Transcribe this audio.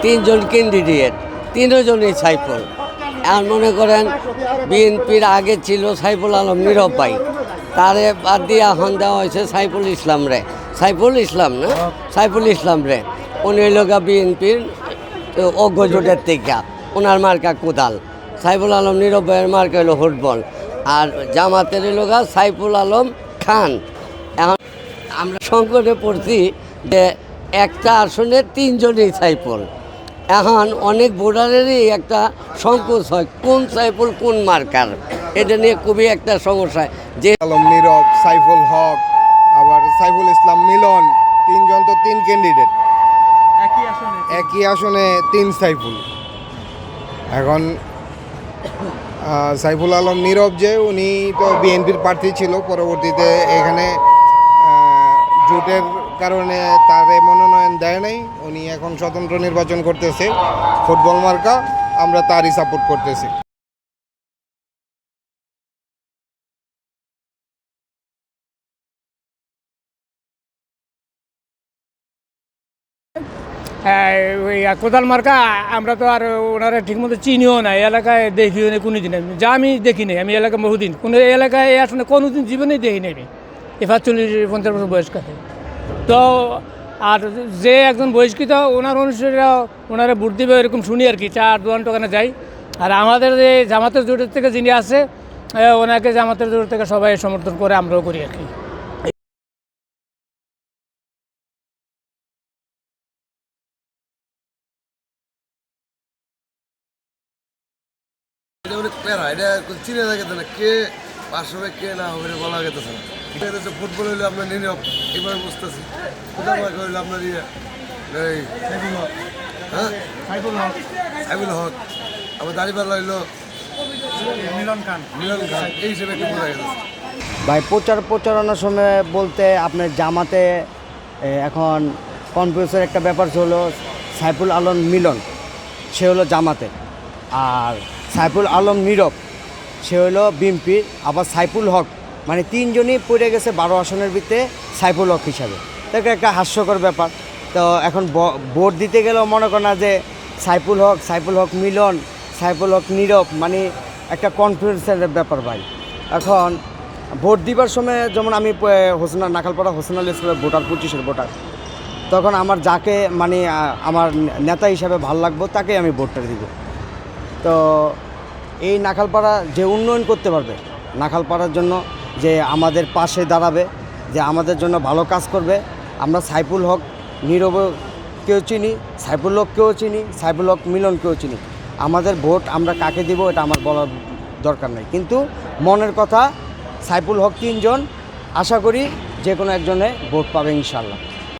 তিনজন ক্যান্ডিডেট, তিনজনই সাইফুল। এখন মনে করেন বিএনপির আগে ছিল সাইফুল আলম নীরব ভাই, তারে বাদ দিয়ে এখন দেওয়া হয়েছে সাইফুল ইসলাম রে, সাইফুল ইসলাম না, সাইফুল ইসলাম রে। উনি হইল গা বিএনপির অজ্ঞ জোটের থেকে, ওনার মার্কা কোদাল। সাইফুল আলম নীরব ভাইয়ের মার্কা হইল ফুটবল। আর জামাতের হইল গা সাইফুল আলম খান। এখন আমরা সংকটে পড়ছি যে একটা আসনে তিনজনই সাইফুল। এখন অনেক ভোটারেরই একটা সংকোচ হয় কোন সাইফুল কোন মার্কার, এটা নিয়ে খুবই একটা সমস্যা। যে আলম নীরব, সাইফুল হক, আবার সাইফুল ইসলাম মিলন, তিনজন তো তিন ক্যান্ডিডেট একই আসনে তিন সাইফুল। এখন সাইফুল আলম নীরব যে উনি তো বিএনপির প্রার্থী ছিল, পরবর্তীতে এখানে জোটের কারণে তারে মনোনয়ন দেয় নাই। উনি এখন স্বতন্ত্র নির্বাচন করতেছে, ফুটবল মার্কা, আমরা তারই সাপোর্ট করতেছি। হ্যাঁ, ওই কোদাল মার্কা আমরা তো আর ওনারা ঠিকমতো চিনিও না, এলাকায় দেখিও না কোনো দিন। যা আমি দেখি নাই, আমি এলাকায় বহুদিন কোনো এলাকায় আসলে কোনো দিন জীবনেই দেখি নাই এই 40-50 বছর বয়স্ক। তো আর যে একজন বহিষ্কৃত ওনার অনুসারীরা ওনারা ভোট দিবে এরকম শুনি আর কি, চার দোকান টোকানে যাই। আর আমাদের যে জামাতের জোটের থেকে যিনি আছে ওনাকে জামাতের জোট থেকে সবাই সমর্থন করে, আমরাও করি আর কি। চিনে থাকে না কে পাশ হবে কে না হবে বলা গেতেছে না। ফুটবল হইলে আপনার নীরব, এবার বুঝতেছি। হইলে আপনার হ্যাঁ সাইফুল হক, আবার দাঁড়িপাল্লা হইলো মিলন খান, এই হিসেবে একটু বোঝা গেছে। ভাই প্রচারণার সময় বলতে আপনার জামাতে এখন কনফিউজের একটা ব্যাপার হলো সাইফুল আলম মিলন, সে হলো জামাতে, আর সাইফুল আলম নীরব সে হলো বিএনপির। আবার সাইফুল হক মানে তিনজনই পড়ে গেছে 12 আসনের ভিতরে সাইফুল হক হিসাবে। তাকে একটা হাস্যকর ব্যাপার। তো এখন ভোট দিতে গেলেও মনে করেন না যে সাইফুল হক মিলন, সাইফুল হক নীরব, মানে একটা কনফিউজের ব্যাপার ভাই। এখন ভোট দিবার সময় যেমন আমি নাখালপাড়া হোসেন আলী স্কুলের ভোটার, 25-এর ভোটার, তখন আমার যাকে মানে আমার নেতা হিসাবে ভালো লাগবো তাকেই আমি ভোটটা দিব। তো এই নাখালপাড়া যে উন্নয়ন করতে পারবে, নাখালপাড়ার জন্য যে আমাদের পাশে দাঁড়াবে, যে আমাদের জন্য ভালো কাজ করবে, আমরা সাইফুল হক নীরবকেও চিনি, সাইফুল হককেও চিনি, সাইফুল হক মিলনকেও চিনি। আমাদের ভোট আমরা কাকে দিব এটা আমার বলার দরকার নেই, কিন্তু মনের কথা সাইফুল হক তিনজন, আশা করি যে কোনো একজনে ভোট পাবে ইনশাল্লাহ।